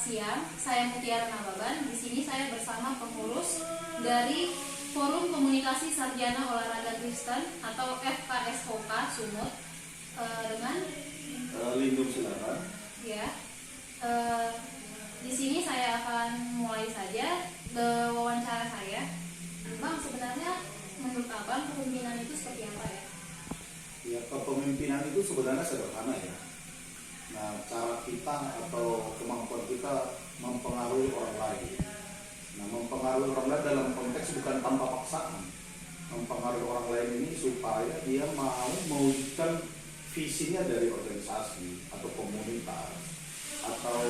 siang, saya Mutiara Nababan. Di sini saya bersama pengurus dari Forum Komunikasi Sarjana Olahraga Kristen atau FKSOK Sumut dengan Lindung silakan. ya. Di sini saya akan mulai saja wawancara saya. Bang, sebenarnya menurut Abang kepemimpinan itu seperti apa ya? Ya, kepemimpinan itu sebenarnya sederhana ya. Nah, cara kita atau kemampuan kita mempengaruhi orang lain. Nah, mempengaruhi orang lain dalam konteks bukan tanpa paksaan. Mempengaruhi orang lain ini supaya dia mau mewujudkan visinya dari organisasi atau komunitas atau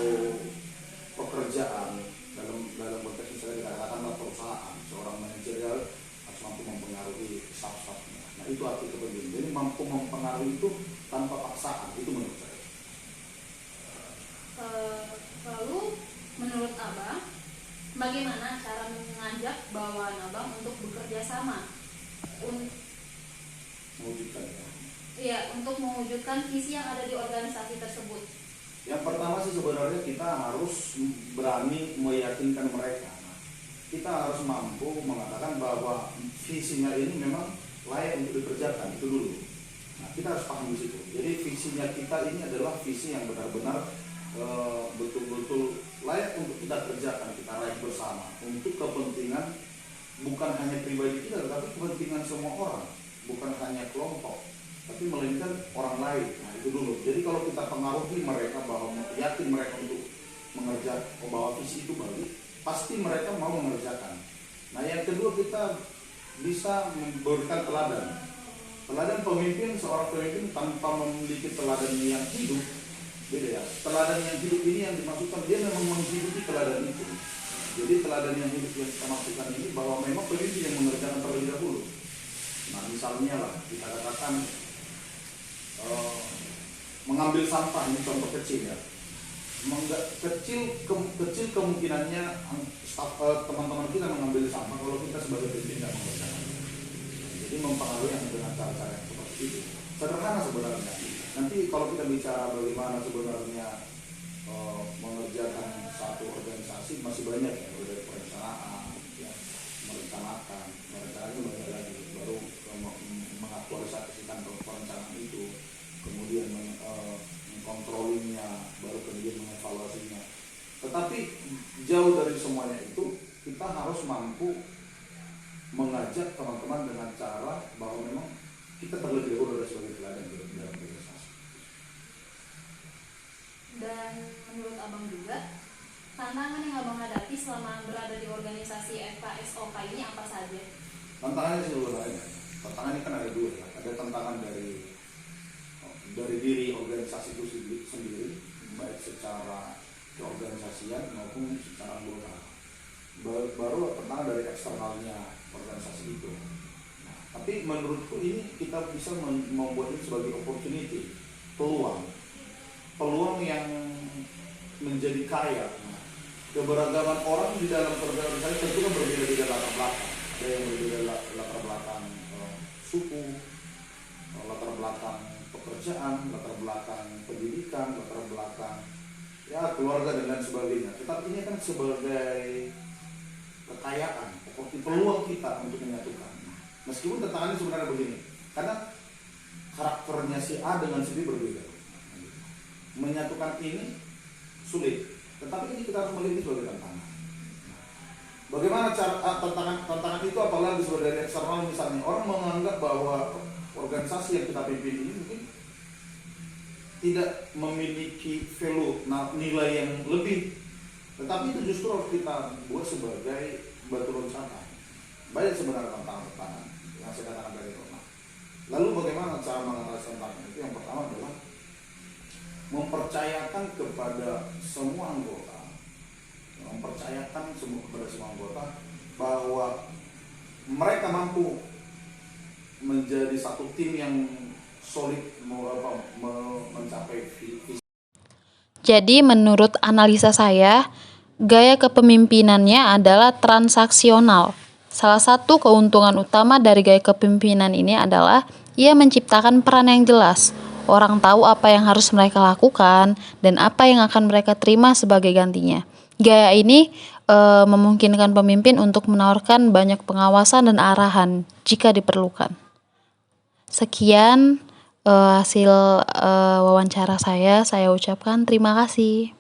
pekerjaan dalam konteks misalnya dikatakan perusahaan, seorang manajerial harus mampu mempengaruhi staff-staffnya. Nah, itu arti kepemimpinan. Jadi mampu mempengaruhi itu tanpa paksaan, itu menurut saya. Lalu menurut Abang, bagaimana cara mengajak bawahan Abang untuk bekerja sama Mewujudkan ya. Iya, untuk mewujudkan visi yang ada di organisasi tersebut? Yang pertama sih sebenarnya kita harus berani meyakinkan mereka. Kita harus mampu mengatakan bahwa visinya ini memang layak untuk dikerjakan, itu dulu. Nah, kita harus paham di situ. Jadi visinya kita ini adalah visi yang benar-benar betul-betul layak untuk kita kerjakan, kita raih bersama untuk kepentingan bukan hanya pribadi kita, tetapi kepentingan semua orang, bukan hanya kelompok, tapi melainkan orang lain. Nah, itu dulu. Jadi kalau kita pengaruhi mereka bahwa yakin mereka untuk mengerjakan bahwa visi itu baik, pasti mereka mau mengerjakan. Nah, yang kedua kita bisa memberikan teladan. Teladan pemimpin, seorang pemimpin tanpa memiliki teladan yang hidup, beda ya. Teladan yang hidup ini yang dimaksudkan dia memang menghidupi teladan itu. Jadi teladan yang hidup yang kita maksudkan ini bahwa memang pemimpin yang mengerjakan terlebih dahulu. Nah, misalnya lah kita katakan mengambil sampah, ini contoh kecil ya. Kecil kemungkinannya teman-teman kita mengambil sampah kalau kita sebagai pemimpin tidak mengerjakan. Jadi mempengaruhi yang dengan cara-cara yang seperti itu. Sederhana sebenarnya. Nanti kalau kita bicara bagaimana sebenarnya mengerjakan satu organisasi masih banyak ya, dari perencanaan, ya, merencanakan banyak lagi, baru mengaktualisasikan perencanaan itu, kemudian mengkontrolinya, baru kemudian mengevaluasinya. Tetapi jauh dari semuanya itu kita harus mampu mengajak teman-teman dengan cara bahwa memang kita terlebih dahulu dari sebagai teladan dalam organisasi. Dan menurut Abang juga, tantangan yang Abang hadapi selama berada di organisasi FKSOK ini apa saja? Tantangannya sebenarnya, tantangan ini kan ada dua ya. Ada tantangan dari diri organisasi itu sendiri, baik secara keorganisasian maupun secara anggota. Baru tantangan dari eksternalnya organisasi itu. Nah, tapi menurutku ini kita bisa membuat ini sebagai opportunity, peluang yang menjadi kaya. Nah, keberagaman orang di dalam organisasi tentu kan berbeda-beda latar belakang. Ada yang berbeda latar belakang suku, latar belakang pekerjaan, latar belakang pendidikan, latar belakang ya keluarga dan lain sebagainya. Tetapi ini kan sebagai kekayaan, seperti peluang kita untuk menyatukan. Meskipun tantangannya sebenarnya begini, karena karakternya si A dengan si B berbeda. Menyatukan ini sulit, tetapi ini kita harus melihat sebagai tantangan. Bagaimana cara tantangan itu apalagi sebagai eksternal, misalnya orang menganggap bahwa organisasi yang kita pimpin ini mungkin tidak memiliki value, nilai yang lebih, tetapi itu justru harus kita buat sebagai batu loncatan. Banyak sebenarnya tantangan yang saya katakan dari rumah. Lalu bagaimana cara mengatasi tantangan itu? Yang pertama adalah mempercayakan kepada semua anggota, bahwa mereka mampu menjadi satu tim yang solid mencapai visi. Jadi menurut analisa saya, gaya kepemimpinannya adalah transaksional. Salah satu keuntungan utama dari gaya kepemimpinan ini adalah ia menciptakan peran yang jelas orang tahu apa yang harus mereka lakukan dan apa yang akan mereka terima sebagai gantinya. Gaya ini memungkinkan pemimpin untuk menawarkan banyak pengawasan dan arahan jika diperlukan. Sekian hasil wawancara saya ucapkan terima kasih.